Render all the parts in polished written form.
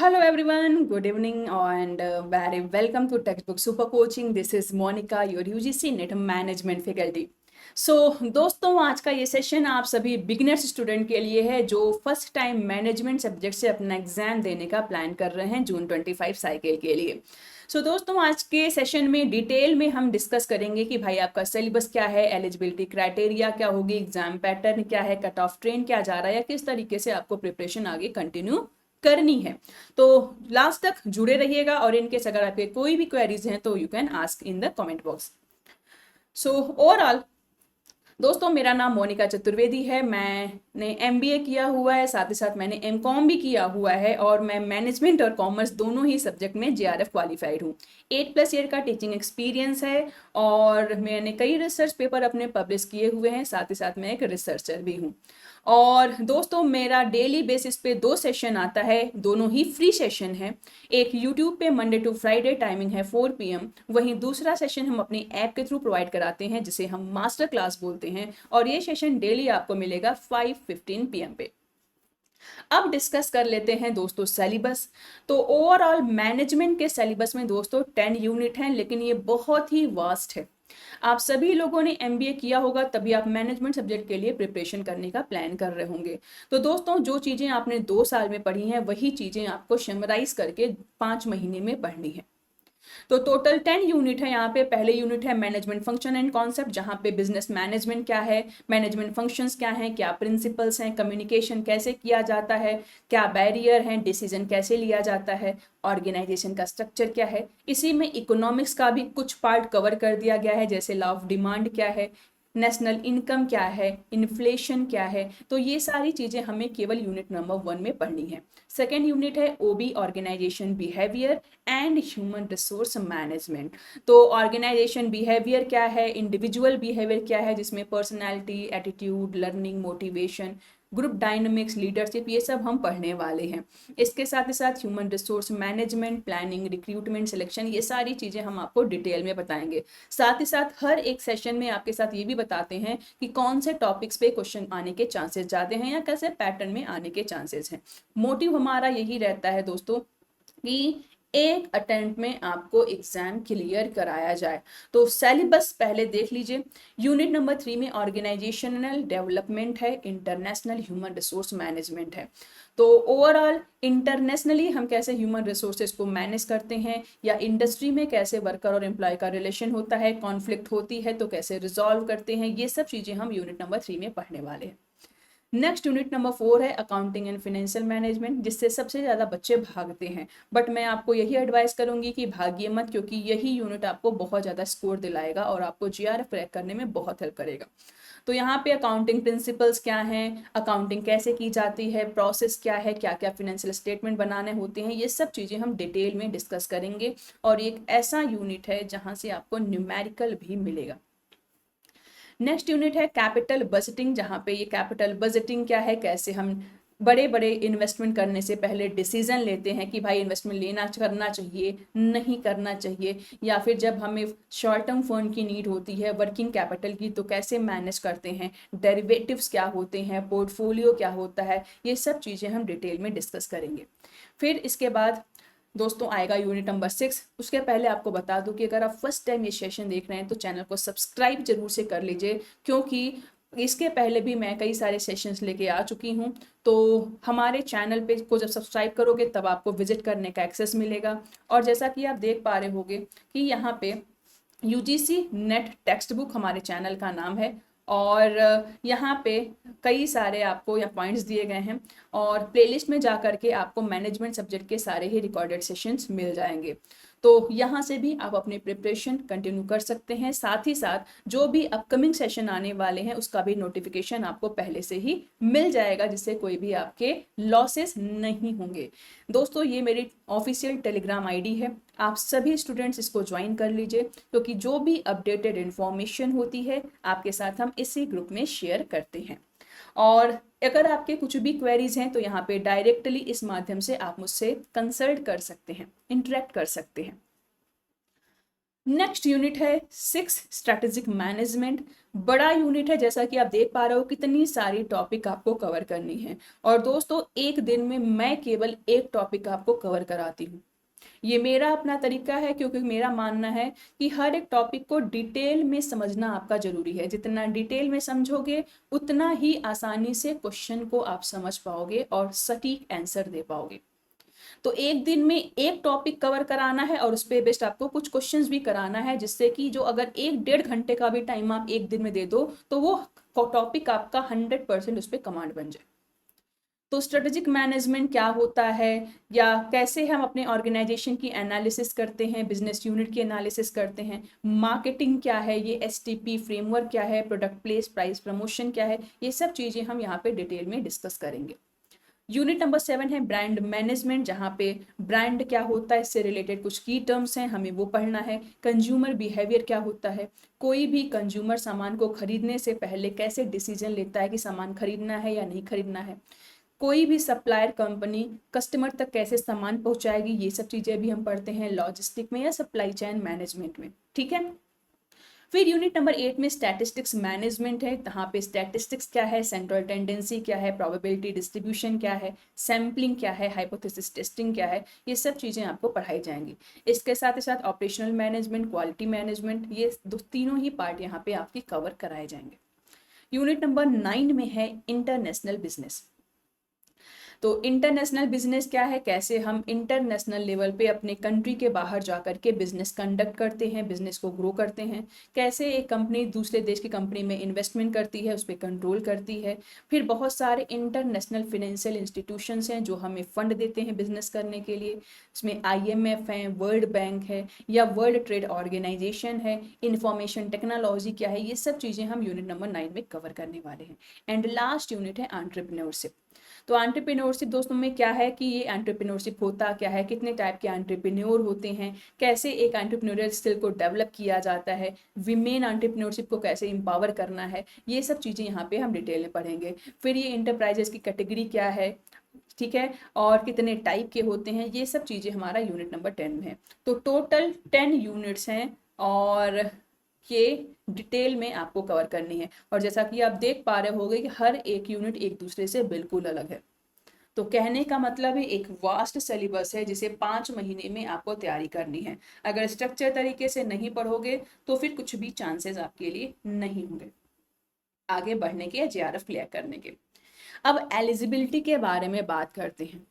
Hello everyone, good evening and very welcome to Textbook Super Coaching. This is Monica, your UGC Net Management faculty. दोस्तों आज का ये session आप सभी beginners student के लिए है जो फर्स्ट टाइम मैनेजमेंट सब्जेक्ट से अपना एग्जाम देने का प्लान कर रहे हैं जून 25 साइकिल के लिए। दोस्तों आज के सेशन में डिटेल में हम डिस्कस करेंगे कि भाई आपका सिलेबस क्या है, एलिजिबिलिटी क्राइटेरिया क्या होगी, एग्जाम पैटर्न क्या है, कट ऑफ ट्रेन क्या जा रहा है या किस तरीके से आपको प्रिपरेशन आगे कंटिन्यू करनी है। तो लास्ट तक जुड़े रहिएगा और इनकेस अगर आपके कोई भी क्वेरीज हैं तो you can ask in the comment box. Overall दोस्तों मेरा नाम मोनिका चतुर्वेदी है। मैंने एमबीए किया हुआ है, साथ ही साथ मैंने एमकॉम भी किया हुआ है और मैं मैनेजमेंट और कॉमर्स दोनों ही सब्जेक्ट में जेआरएफ क्वालिफाइड हूँ। 8+ ईयर का टीचिंग एक्सपीरियंस है और मैंने कई रिसर्च पेपर अपने पब्लिश किए हुए हैं, साथ ही साथ मैं एक रिसर्चर भी हूँ। और दोस्तों मेरा डेली बेसिस पे 2 सेशन आता है, दोनों ही फ्री सेशन है। एक यूट्यूब पे मंडे टू फ्राइडे, टाइमिंग है 4 PM। वहीं दूसरा सेशन हम अपनी ऐप के थ्रू प्रोवाइड कराते हैं जिसे हम मास्टर क्लास बोलते हैं और ये सेशन डेली आपको मिलेगा 5:15 PM पे। अब डिस्कस कर लेते हैं दोस्तों सिलेबस। तो ओवरऑल मैनेजमेंट के सिलेबस में दोस्तों 10 यूनिट हैं, लेकिन ये बहुत ही वास्ट है। आप सभी लोगों ने एमबीए किया होगा तभी आप मैनेजमेंट सब्जेक्ट के लिए प्रिपरेशन करने का प्लान कर रहे होंगे। तो दोस्तों जो चीजें आपने 2 साल में पढ़ी हैं वही चीजें आपको समराइज करके 5 महीने में पढ़नी है। तो टोटल 10 यूनिट है यहाँ पे। पहले यूनिट है मैनेजमेंट फंक्शन एंड कॉन्सेप्ट, जहाँ पे बिजनेस मैनेजमेंट क्या है, मैनेजमेंट फंक्शंस क्या हैं, क्या प्रिंसिपल्स हैं, कम्युनिकेशन कैसे किया जाता है, क्या बैरियर हैं, डिसीजन कैसे लिया जाता है, ऑर्गेनाइजेशन का स्ट्रक्चर क्या है। इसी में इकोनॉमिक्स का भी कुछ पार्ट कवर कर दिया गया है, जैसे लॉ ऑफ डिमांड क्या है, नेशनल इनकम क्या है, इन्फ्लेशन क्या है। तो ये सारी चीजें हमें केवल यूनिट नंबर 1 में पढ़नी है। सेकेंड यूनिट है OB, organisation behaviour and human resource management. तो ऑर्गेनाइजेशन बिहेवियर क्या है, इंडिविजुअल बिहेवियर क्या है, जिसमें personality, attitude, learning, motivation, group dynamics, leadership, ये सब हम पढ़ने वाले हैं। इसके साथ ही साथ human resource management, planning, recruitment, selection, ये सारी चीज़ें हम आपको डिटेल में बताएंगे। साथ ही साथ हर एक सेशन में आपके साथ ये भी बताते हैं कि कौन से टॉपिक्स पे क्वेश्चन आने के चांसेस ज़्यादा हैं या कैसे पैटर्न में आने के चांसेस हैं। मोटिव हमारा यही रहता है दोस्तों कि एक अटेम्प्ट में आपको एग्जाम क्लियर कराया जाए। तो सिलेबस पहले देख लीजिए। यूनिट नंबर 3 में ऑर्गेनाइजेशनल डेवलपमेंट है, इंटरनेशनल ह्यूमन रिसोर्स मैनेजमेंट है। तो ओवरऑल इंटरनेशनली हम कैसे ह्यूमन रिसोर्सेज को मैनेज करते हैं या इंडस्ट्री में कैसे वर्कर और एम्प्लॉय का रिलेशन होता है, कॉन्फ्लिक्ट होती है तो कैसे रिजॉल्व करते हैं, ये सब चीज़ें हम यूनिट नंबर 3 में पढ़ने वाले हैं। नेक्स्ट यूनिट नंबर 4 है अकाउंटिंग एंड फाइनेंशियल मैनेजमेंट, जिससे सबसे ज़्यादा बच्चे भागते हैं। बट मैं आपको यही एडवाइस करूंगी कि भागिए मत, क्योंकि यही यूनिट आपको बहुत ज़्यादा स्कोर दिलाएगा और आपको जीआरएफ क्रैक करने में बहुत हेल्प करेगा। तो यहाँ पे अकाउंटिंग प्रिंसिपल्स क्या हैं, अकाउंटिंग कैसे की जाती है, प्रोसेस क्या है, क्या क्या फिनेंशियल स्टेटमेंट बनाने होते हैं, ये सब चीज़ें हम डिटेल में डिस्कस करेंगे। और एक ऐसा यूनिट है जहाँ से आपको न्यूमेरिकल भी मिलेगा। नेक्स्ट यूनिट है कैपिटल बजटिंग, जहाँ पे ये कैपिटल बजटिंग क्या है, कैसे हम बड़े बड़े इन्वेस्टमेंट करने से पहले डिसीजन लेते हैं कि भाई इन्वेस्टमेंट लेना करना चाहिए नहीं करना चाहिए, या फिर जब हमें शॉर्ट टर्म फंड की नीड होती है वर्किंग कैपिटल की तो कैसे मैनेज करते हैं, डेरिवेटिव्स क्या होते हैं, पोर्टफोलियो क्या होता है, ये सब चीज़ें हम डिटेल में डिस्कस करेंगे। फिर इसके बाद दोस्तों आएगा यूनिट नंबर 6। उसके पहले आपको बता दूं कि अगर आप फर्स्ट टाइम ये सेशन देख रहे हैं तो चैनल को सब्सक्राइब जरूर से कर लीजिए, क्योंकि इसके पहले भी मैं कई सारे सेशंस लेके आ चुकी हूँ। तो हमारे चैनल पे को जब सब्सक्राइब करोगे तब आपको विजिट करने का एक्सेस मिलेगा। और जैसा कि आप देख पा रहे होंगे कि यहाँ पे यूजीसी नेट टेक्स्ट बुक हमारे चैनल का नाम है और यहाँ पे कई सारे आपको यहाँ पॉइंट्स दिए गए हैं और प्लेलिस्ट में जा करके आपको मैनेजमेंट सब्जेक्ट के सारे ही रिकॉर्डेड सेशंस मिल जाएंगे। तो यहाँ से भी आप अपनी प्रिपरेशन कंटिन्यू कर सकते हैं। साथ ही साथ जो भी अपकमिंग सेशन आने वाले हैं उसका भी नोटिफिकेशन आपको पहले से ही मिल जाएगा, जिससे कोई भी आपके लॉसेस नहीं होंगे। दोस्तों ये मेरी ऑफिशियल टेलीग्राम आईडी है, आप सभी स्टूडेंट्स इसको ज्वाइन कर लीजिए, क्योंकि जो भी अपडेटेड इन्फॉर्मेशन होती है आपके साथ हम इसी ग्रुप में शेयर करते हैं। और अगर आपके कुछ भी क्वेरीज हैं तो यहाँ पे डायरेक्टली इस माध्यम से आप मुझसे कंसल्ट कर सकते हैं, इंटरेक्ट कर सकते हैं। नेक्स्ट यूनिट है 6 स्ट्रेटेजिक मैनेजमेंट। बड़ा यूनिट है, जैसा कि आप देख पा रहे हो कितनी सारी टॉपिक आपको कवर करनी है। और दोस्तों एक दिन में मैं केवल एक टॉपिक आपको कवर कराती हूँ। ये मेरा अपना तरीका है, क्योंकि मेरा मानना है कि हर एक टॉपिक को डिटेल में समझना आपका जरूरी है। जितना डिटेल में समझोगे उतना ही आसानी से क्वेश्चन को आप समझ पाओगे और सटीक आंसर दे पाओगे। तो एक दिन में एक टॉपिक कवर कराना है और उस पर बेस्ड आपको कुछ क्वेश्चंस भी कराना है, जिससे कि जो अगर 1-1.5 घंटे का भी टाइम आप एक दिन में दे दो तो वो टॉपिक आपका 100% उस पर कमांड बन जाए। तो स्ट्रेटेजिक मैनेजमेंट क्या होता है, या कैसे हम अपने ऑर्गेनाइजेशन की एनालिसिस करते हैं, बिजनेस यूनिट की एनालिसिस करते हैं, मार्केटिंग क्या है, ये एसटीपी फ्रेमवर्क क्या है, प्रोडक्ट प्लेस प्राइस प्रमोशन क्या है, ये सब चीज़ें हम यहाँ पे डिटेल में डिस्कस करेंगे। यूनिट नंबर 7 है ब्रांड मैनेजमेंट, जहाँ पे ब्रांड क्या होता है इससे रिलेटेड कुछ की टर्म्स हैं, हमें वो पढ़ना है। कंज्यूमर बिहेवियर क्या होता है, कोई भी कंज्यूमर सामान को खरीदने से पहले कैसे डिसीजन लेता है कि सामान खरीदना है या नहीं खरीदना है। कोई भी सप्लायर कंपनी कस्टमर तक कैसे सामान पहुंचाएगी, ये सब चीजें भी हम पढ़ते हैं लॉजिस्टिक में या सप्लाई चेन मैनेजमेंट में। ठीक है। फिर यूनिट नंबर 8 में स्टैटिस्टिक्स मैनेजमेंट है। यहाँ पे स्टैटिस्टिक्स क्या है, सेंट्रल टेंडेंसी क्या है, प्रोबेबिलिटी डिस्ट्रीब्यूशन क्या है, सैम्पलिंग क्या है, हाइपोथेसिस टेस्टिंग क्या है, ये सब चीज़ें आपको पढ़ाई जाएंगी। इसके साथ ही साथ ऑपरेशनल मैनेजमेंट, क्वालिटी मैनेजमेंट, ये तीनों ही पार्ट यहाँ पे आपकी कवर कराए जाएंगे। यूनिट नंबर 9 में है इंटरनेशनल बिजनेस। तो इंटरनेशनल बिजनेस क्या है, कैसे हम इंटरनेशनल लेवल पे अपने कंट्री के बाहर जा करके बिजनेस कंडक्ट करते हैं, बिजनेस को ग्रो करते हैं, कैसे एक कंपनी दूसरे देश की कंपनी में इन्वेस्टमेंट करती है, उस पर कंट्रोल करती है। फिर बहुत सारे इंटरनेशनल फिनेंशियल इंस्टीट्यूशंस हैं जो हमें फंड देते हैं बिजनेस करने के लिए। इसमें IMF है, वर्ल्ड बैंक है, या वर्ल्ड ट्रेड ऑर्गेनाइजेशन है, इंफॉर्मेशन टेक्नोलॉजी क्या है, ये सब चीज़ें हम यूनिट नंबर 9 में कवर करने वाले हैं। एंड लास्ट यूनिट है एंटरप्रेन्योरशिप। तो एंटरप्रेन्योरशिप दोस्तों में क्या है कि ये एंटरप्रेन्योरशिप होता क्या है, कितने टाइप के एंटरप्रेन्योर होते हैं, कैसे एक एंटरप्रेन्योरियल स्किल को डेवलप किया जाता है, विमेन एंटरप्रेन्योरशिप को कैसे एम्पावर करना है, ये सब चीज़ें यहाँ पे हम डिटेल में पढ़ेंगे। फिर ये इंटरप्राइजेस की कैटेगरी क्या है, ठीक है, और कितने टाइप के होते हैं, ये सब चीज़ें हमारा यूनिट नंबर 10 में है। तो टोटल 10 यूनिट्स हैं और ये डिटेल में आपको कवर करनी है। और जैसा कि आप देख पा रहे होंगे कि हर एक यूनिट एक दूसरे से बिल्कुल अलग है। तो कहने का मतलब है एक वास्ट सिलेबस है जिसे 5 महीने में आपको तैयारी करनी है। अगर स्ट्रक्चर तरीके से नहीं पढ़ोगे तो फिर कुछ भी चांसेस आपके लिए नहीं होंगे आगे बढ़ने के या JRF क्लियर करने के। अब एलिजिबिलिटी के बारे में बात करते हैं।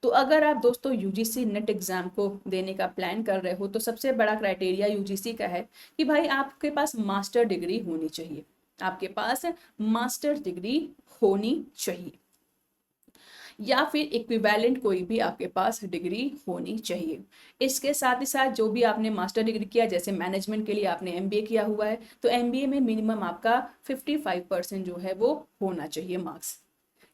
तो अगर आप दोस्तों यूजीसी नेट एग्जाम को देने का प्लान कर रहे हो तो सबसे बड़ा क्राइटेरिया यूजीसी का है कि भाई आपके पास मास्टर डिग्री होनी चाहिए, आपके पास मास्टर डिग्री होनी चाहिए, या फिर इक्विवेलेंट कोई भी आपके पास डिग्री होनी चाहिए। इसके साथ ही साथ जो भी आपने मास्टर डिग्री किया, जैसे मैनेजमेंट के लिए आपने MBA किया हुआ है, तो MBA में मिनिमम आपका 55% जो है वो होना चाहिए मार्क्स।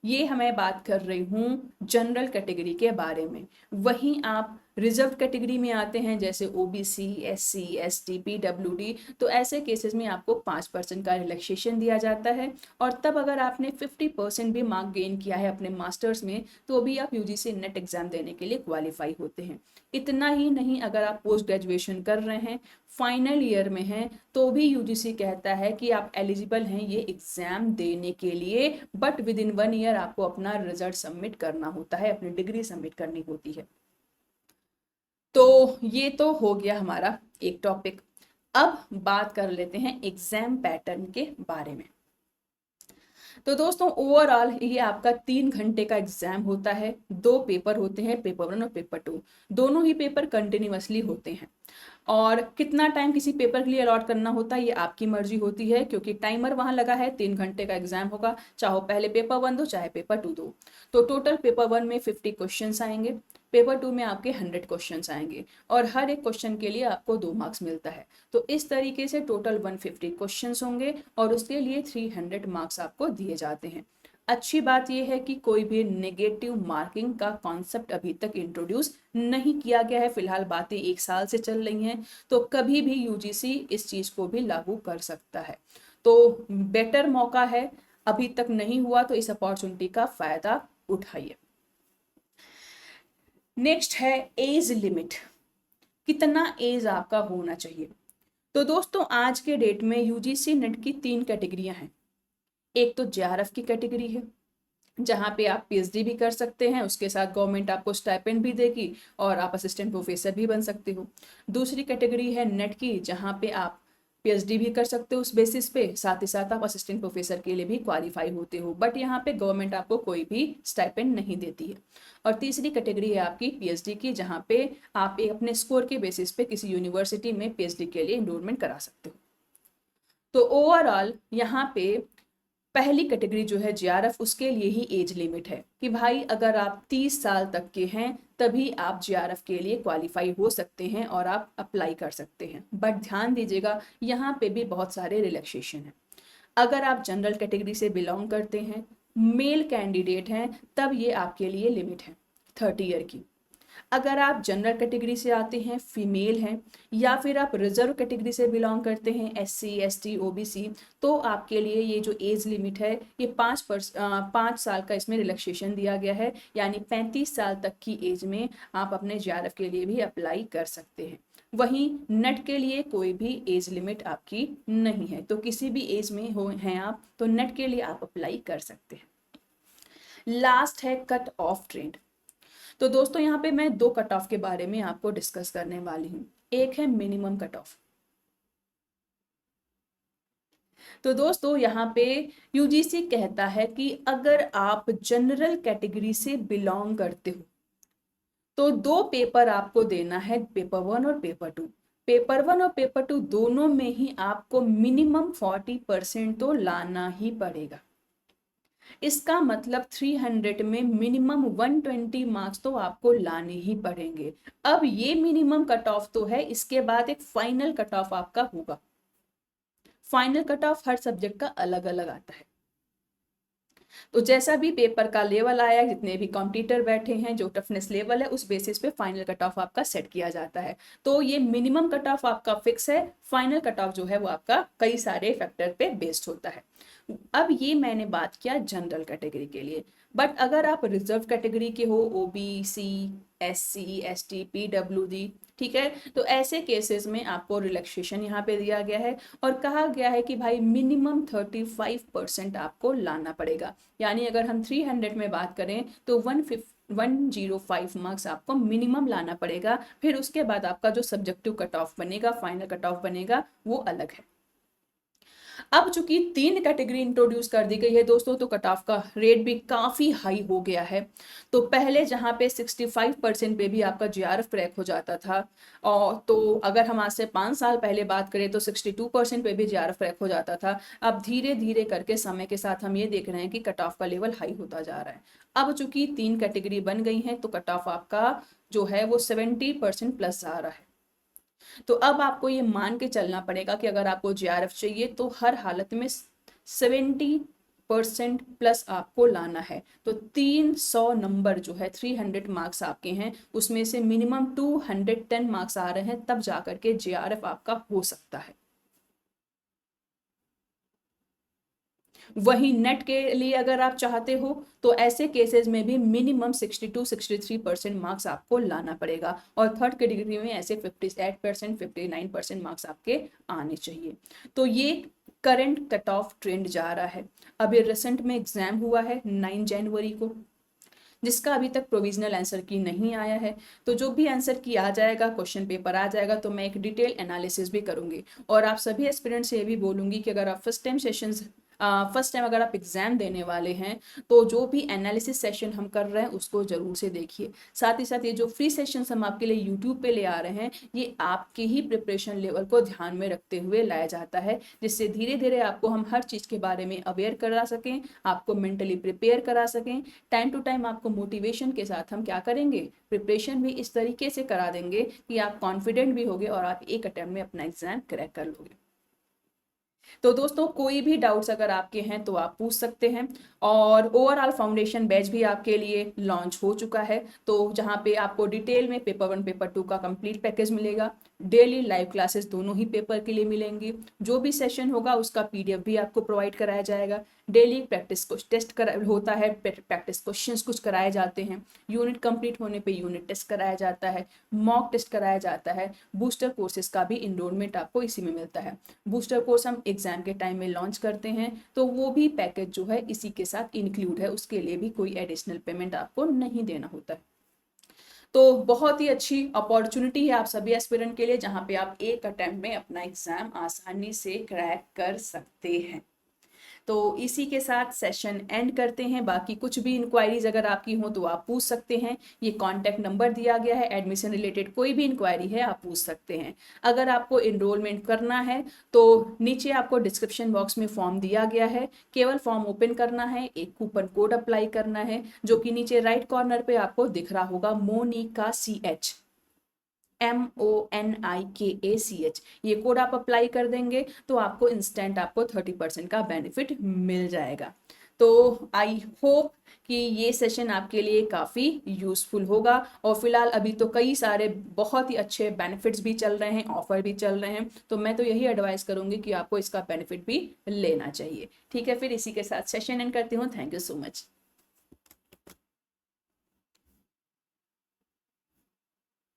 ये हमें बात कर रही हूँ जनरल कैटेगरी के बारे में। वहीं आप रिजर्व कैटेगरी में आते हैं जैसे OBC, SC, ST, PWD, तो ऐसे केसेस में आपको 5% का रिलैक्सेशन दिया जाता है। और तब अगर आपने 50% भी मार्क गेन किया है अपने मास्टर्स में तो भी आप UGC नेट एग्जाम देने के लिए क्वालिफाई होते हैं। इतना ही नहीं, अगर आप पोस्ट ग्रेजुएशन कर रहे हैं, फाइनल ईयर में हैं, तो भी UGC कहता है कि आप एलिजिबल हैं ये एग्जाम देने के लिए, बट विद इन 1 ईयर आपको अपना रिजल्ट सबमिट करना होता है, अपनी डिग्री सबमिट करनी होती है। तो ये तो हो गया हमारा एक टॉपिक। अब बात कर लेते हैं एग्जाम पैटर्न के बारे में। तो दोस्तों ओवरऑल ये आपका 3 घंटे का एग्जाम होता है, 2 पेपर होते हैं, पेपर 1 और पेपर 2। दोनों ही पेपर कंटिन्यूअसली होते हैं। और कितना टाइम किसी पेपर के लिए अलॉट करना होता है ये आपकी मर्जी होती है, क्योंकि टाइमर वहां लगा है। 3 घंटे का एग्जाम होगा, चाहे पहले पेपर 1 दो चाहे पेपर 2 दो। तो टोटल पेपर 1 में 50 क्वेश्चन आएंगे, पेपर 2 में आपके 100 क्वेश्चन आएंगे, और हर एक क्वेश्चन के लिए आपको 2 मार्क्स मिलता है। तो इस तरीके से टोटल 150 क्वेश्चन होंगे और उसके लिए 300 मार्क्स आपको दिए जाते हैं। अच्छी बात यह है कि कोई भी नेगेटिव मार्किंग का कॉन्सेप्ट अभी तक इंट्रोड्यूस नहीं किया गया है। फिलहाल बातें 1 साल से चल रही हैं, तो कभी भी UGC इस चीज को भी लागू कर सकता है। तो बेटर मौका है, अभी तक नहीं हुआ तो इस अपॉर्चुनिटी का फायदा उठाइए। नेक्स्ट है एज लिमिट। कितना एज आपका होना चाहिए। तो दोस्तों आज के डेट में यूजीसी नेट की 3 कैटेगरियां हैं। एक तो जेआरएफ की कैटेगरी है, जहाँ पे आप पीएचडी भी कर सकते हैं, उसके साथ गवर्नमेंट आपको स्टाइपेंड भी देगी और आप असिस्टेंट प्रोफेसर भी बन सकते हो। दूसरी कैटेगरी है नेट की, जहाँ पे आप पीएचडी भी कर सकते हो उस बेसिस पे, साथ ही साथ आप असिस्टेंट प्रोफेसर के लिए भी क्वालिफाई होते हो, बट यहाँ पे गवर्नमेंट आपको कोई भी स्टाइपेंड नहीं देती है। और तीसरी कैटेगरी है आपकी पीएचडी की, जहाँ पे आप एक अपने स्कोर के बेसिस पे किसी यूनिवर्सिटी में पीएचडी के लिए एनरोलमेंट करा सकते हो। तो ओवरऑल यहाँ पे पहली कैटेगरी जो है जेआरएफ, उसके लिए ही एज लिमिट है कि भाई अगर आप 30 साल तक के हैं तभी आप जेआरएफ के लिए क्वालिफाई हो सकते हैं और आप अप्लाई कर सकते हैं। बट ध्यान दीजिएगा यहाँ पे भी बहुत सारे रिलैक्सेशन हैं। अगर आप जनरल कैटेगरी से बिलोंग करते हैं, मेल कैंडिडेट हैं, तब ये आपके लिए लिमिट है 30 ईयर की। अगर आप जनरल कैटेगरी से आते हैं, फीमेल हैं, या फिर आप रिजर्व कैटेगरी से बिलोंग करते हैं, एससी एसटी ओबीसी, तो आपके लिए ये जो एज लिमिट है ये 5 साल का इसमें रिलैक्सेशन दिया गया है, यानी 35 साल तक की एज में आप अपने जेआरएफ के लिए भी अप्लाई कर सकते हैं। वहीं नेट के लिए कोई भी एज लिमिट आपकी नहीं है, तो किसी भी एज में हो हैं आप तो नेट के लिए आप अप्लाई कर सकते हैं। लास्ट है कट ऑफ ट्रेंड। तो दोस्तों यहाँ पे मैं 2 कट ऑफ के बारे में आपको डिस्कस करने वाली हूँ। एक है मिनिमम कट ऑफ। तो दोस्तों यहाँ पे यूजीसी कहता है कि अगर आप जनरल कैटेगरी से बिलोंग करते हो तो 2 पेपर आपको देना है, पेपर 1 और पेपर 2। पेपर 1 और पेपर 2 दोनों में ही आपको मिनिमम 40% तो लाना ही पड़ेगा। इसका मतलब 300 में मिनिमम 120 मार्क्स तो आपको लाने ही पड़ेंगे। अब ये मिनिमम कट ऑफ तो है, इसके बाद एक फाइनल कट ऑफ आपका होगा। Final cut of her subject का अलग अलग आता है। तो जैसा भी पेपर का लेवल आया, जितने भी कॉम्पिटिटर बैठे हैं, जो टफनेस लेवल है, उस बेसिस पे फाइनल कट ऑफ आपका सेट किया जाता है। तो ये मिनिमम कट ऑफ आपका फिक्स है, फाइनल कट ऑफ जो है वो आपका कई सारे फैक्टर पे बेस्ड होता है। अब ये मैंने बात किया जनरल कैटेगरी के लिए, बट अगर आप रिजर्व कैटेगरी के हो, ओबीसी, एससी, एसटी, पीडब्ल्यूडी, ठीक है, तो ऐसे केसेस में आपको रिलैक्सेशन यहाँ पे दिया गया है और कहा गया है कि भाई मिनिमम 35% आपको लाना पड़ेगा। यानी अगर हम 300 में बात करें तो 105 मार्क्स आपको मिनिमम लाना पड़ेगा। फिर उसके बाद आपका जो सब्जेक्टिव कट ऑफ बनेगा, फाइनल कट ऑफ बनेगा, वो अलग है। अब चूंकि 3 कैटेगरी इंट्रोड्यूस कर दी गई है दोस्तों, तो कट ऑफ का रेट भी काफी हाई हो गया है। तो पहले जहां पे 65% पे भी आपका जेआरएफ क्रैक हो जाता था, और तो अगर हम आज से 5 साल पहले बात करें तो 62% पे भी जेआरएफ क्रैक हो जाता था। अब धीरे धीरे करके समय के साथ हम ये देख रहे हैं कि कट ऑफ का लेवल हाई होता जा रहा है। अब चूंकि 3 कैटेगरी बन गई हैं तो कट ऑफ आपका जो है वो 70% प्लस आ रहा है। तो अब आपको ये मान के चलना पड़ेगा कि अगर आपको जेआरएफ चाहिए तो हर हालत में 70% प्लस आपको लाना है। तो 300 नंबर जो है, 300 मार्क्स आपके हैं, उसमें से मिनिमम 210 मार्क्स आ रहे हैं, तब जाकर के जेआरएफ आपका हो सकता है। वही नेट के लिए अगर आप चाहते हो तो ऐसे केसेस में भी मिनिमम 62-63% मार्क्स आपको लाना पड़ेगा, और थर्ड कैटेगरी में ऐसे 58%, 59% मार्क्स आपके आने चाहिए। तो ये करंट कट ऑफ ट्रेंड जा रहा है। अभी रिसेंट में एग्जाम हुआ है 9 जनवरी को, जिसका अभी तक प्रोविजनल आंसर की नहीं आया है। तो जो भी आंसर की आ जाएगा, क्वेश्चन पेपर आ जाएगा, तो मैं एक डिटेल एनालिसिस भी करूंगी। और आप सभी एस्पिरेंट्स से ये भी बोलूंगी कि अगर आप फर्स्ट टाइम अगर आप एग्जाम देने वाले हैं तो जो भी एनालिसिस सेशन हम कर रहे हैं उसको जरूर से देखिए। साथ ही साथ ये जो फ्री सेशंस हम आपके लिए यूट्यूब पे ले आ रहे हैं, ये आपके ही प्रिपरेशन लेवल को ध्यान में रखते हुए लाया जाता है, जिससे धीरे धीरे आपको हम हर चीज़ के बारे में अवेयर करा सकें, आपको मेंटली प्रिपेयर करा सकें। टाइम टू टाइम आपको मोटिवेशन के साथ हम क्या करेंगे, प्रिपरेशन भी इस तरीके से करा देंगे कि आप कॉन्फिडेंट भी होगे और आप एक अटेम्प्ट में अपना एग्जाम क्रैक कर लोगे। तो दोस्तों कोई भी डाउट्स अगर आपके हैं तो आप पूछ सकते हैं। और ओवरऑल फाउंडेशन बैच भी आपके लिए लॉन्च हो चुका है, तो जहां पे आपको डिटेल में पेपर 1 पेपर 2 का कंप्लीट पैकेज मिलेगा। डेली लाइव क्लासेस दोनों ही पेपर के लिए मिलेंगी। जो भी सेशन होगा उसका पीडीएफ भी आपको प्रोवाइड कराया जाएगा। डेली प्रैक्टिस कुछ टेस्ट होता है, प्रैक्टिस क्वेश्चंस कुछ कराए जाते हैं, यूनिट कंप्लीट होने पे यूनिट टेस्ट कराया जाता है, मॉक टेस्ट कराया जाता है। बूस्टर कोर्सेज का भी इनरोलमेंट आपको इसी में मिलता है। बूस्टर कोर्स हम एग्जाम के टाइम में लॉन्च करते हैं, तो वो भी पैकेज जो है इसी के साथ इंक्लूड है, उसके लिए भी कोई एडिशनल पेमेंट आपको नहीं देना होता है। तो बहुत ही अच्छी अपॉर्चुनिटी है आप सभी एस्पिरेंट के लिए, जहां पे आप एक अटेम्प्ट में अपना एग्जाम आसानी से क्रैक कर सकते हैं। तो इसी के साथ सेशन एंड करते हैं। बाकी कुछ भी इंक्वायरीज अगर आपकी हो तो आप पूछ सकते हैं, ये कॉन्टैक्ट नंबर दिया गया है, एडमिशन रिलेटेड कोई भी इंक्वायरी है आप पूछ सकते हैं। अगर आपको इनरोलमेंट करना है तो नीचे आपको डिस्क्रिप्शन बॉक्स में फॉर्म दिया गया है, केवल फॉर्म ओपन करना है, एक कूपन कोड अप्लाई करना है जो कि नीचे राइट कॉर्नर पे आपको दिख रहा होगा, मोनिका CH, MONIKACH, ये कोड आप अप्लाई कर देंगे तो आपको इंस्टेंट आपको 30% का बेनिफिट मिल जाएगा। तो आई होप कि ये सेशन आपके लिए काफ़ी यूजफुल होगा। और फिलहाल अभी तो कई सारे बहुत ही अच्छे बेनिफिट्स भी चल रहे हैं, ऑफर भी चल रहे हैं, तो मैं तो यही एडवाइस करूंगी कि आपको इसका बेनिफिट भी लेना चाहिए। ठीक है, फिर इसी के साथ सेशन एंड करती हूँ। Thank you so much.